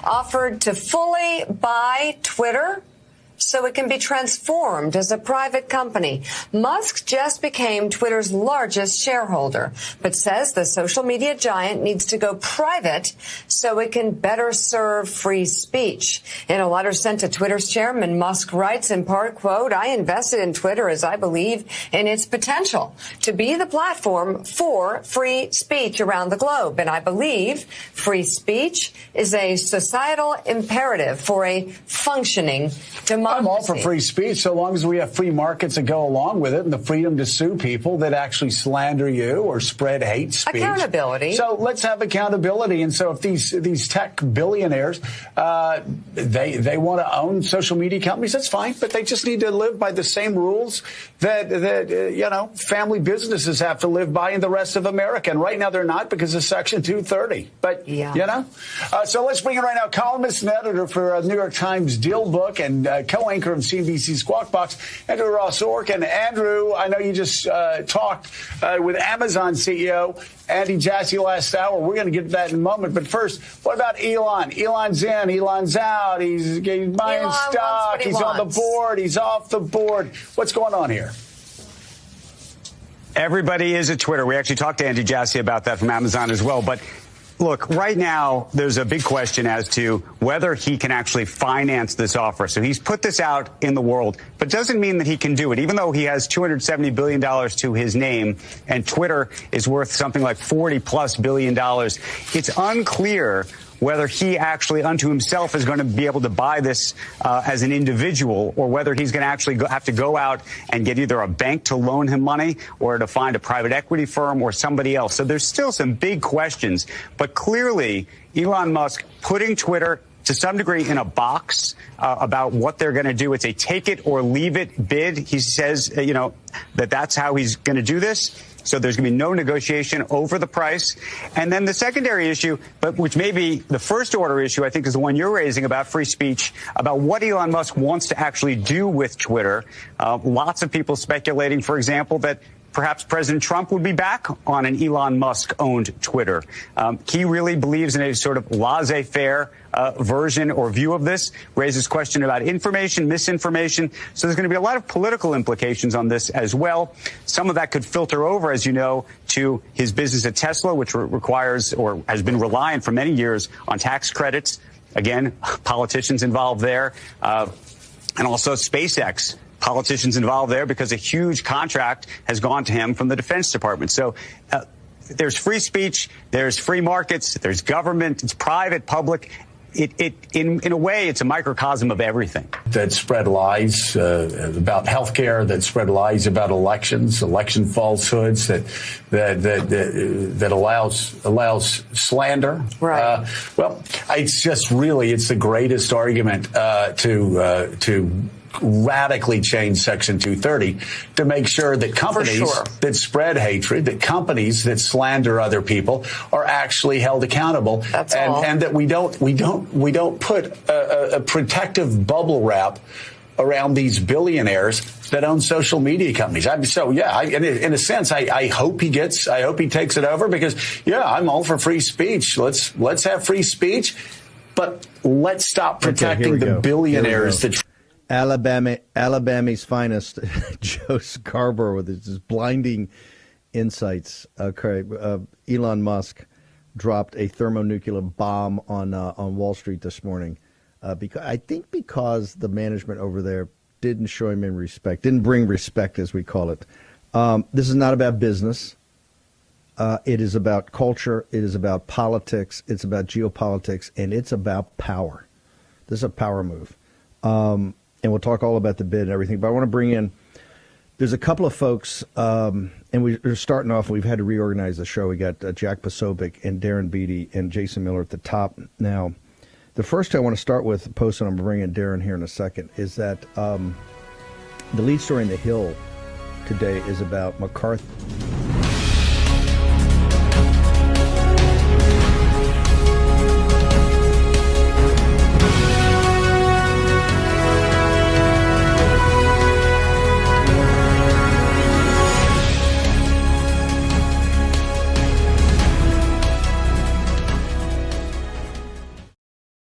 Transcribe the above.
offered to fully buy Twitter so it can be transformed as a private company. Musk just became Twitter's largest shareholder, but says the social media giant needs to go private so it can better serve free speech. In a letter sent to Twitter's chairman, Musk writes in part, quote, "I invested in Twitter as I believe in its potential to be the platform for free speech around the globe. And I believe free speech is a societal imperative for a functioning democracy." I'm all for free speech so long as we have free markets that go along with it and the freedom to sue people that actually slander you or spread hate speech. Accountability. So let's have accountability. And so if these tech billionaires, they want to own social media companies, that's fine. But they just need to live by the same rules that family businesses have to live by in the rest of America. And right now they're not because of Section 230. But, so let's bring in right now columnist and editor for New York Times Deal Book and co-anchor of CNBC Squawk Box, Andrew Ross Ork. And Andrew, I know you just talked with Amazon CEO Andy Jassy last hour. We're going to get to that in a moment. But first, what about Elon? Elon's in, Elon's out. He's buying stock. He's on the board. He's off the board. What's going on here? Everybody is at Twitter. We actually talked to Andy Jassy about that from Amazon as well. But look, right now, there's a big question as to whether he can actually finance this offer. So he's put this out in the world, but doesn't mean that he can do it, even though he has $270 billion to his name and Twitter is worth something like $40+ billion. It's unclear whether he actually unto himself is going to be able to buy this as an individual, or whether he's going to actually have to go out and get either a bank to loan him money or to find a private equity firm or somebody else. So there's still some big questions. But clearly, Elon Musk putting Twitter to some degree in a box about what they're going to do. It's a take it or leave it bid. He says, that's how he's going to do this. So there's going to be no negotiation over the price. And then the secondary issue, but which may be the first order issue, I think is the one you're raising about free speech, about what Elon Musk wants to actually do with Twitter. Lots of people speculating, for example, that perhaps President Trump would be back on an Elon Musk-owned Twitter. He really believes in a sort of laissez-faire version or view of this, raises question about information, misinformation. So there's going to be a lot of political implications on this as well. Some of that could filter over, as you know, to his business at Tesla, which requires or has been reliant for many years on tax credits. Again, politicians involved there, and also SpaceX. Politicians involved there because a huge contract has gone to him from the Defense Department. So there's free speech, there's free markets, there's government, it's private, public. In a way, it's a microcosm of everything. That spread lies about healthcare, that spread lies about elections, election falsehoods, that allows slander. Right. It's the greatest argument to radically change Section 230 to make sure that companies that spread hatred, that companies that slander other people are actually held accountable. That's all. And that we don't put a protective bubble wrap around these billionaires that own social media companies. In a sense, I hope he takes it over because, I'm all for free speech. Let's have free speech, but let's stop protecting the billionaires that Alabama's finest, Joe Scarborough, with his blinding insights. Elon Musk dropped a thermonuclear bomb on Wall Street this morning, because the management over there didn't show him didn't bring respect, as we call it. This is not about business. It is about culture. It is about politics. It's about geopolitics, and it's about power. This is a power move. And we'll talk all about the bid and everything. But I want to bring in, there's a couple of folks, and we're starting off, we've had to reorganize the show. We got Jack Posobiec and Darren Beatty and Jason Miller at the top. Now, the first I want to start with, post, and I'm bringing in Darren here in a second, is that the lead story in The Hill today is about McCarthy.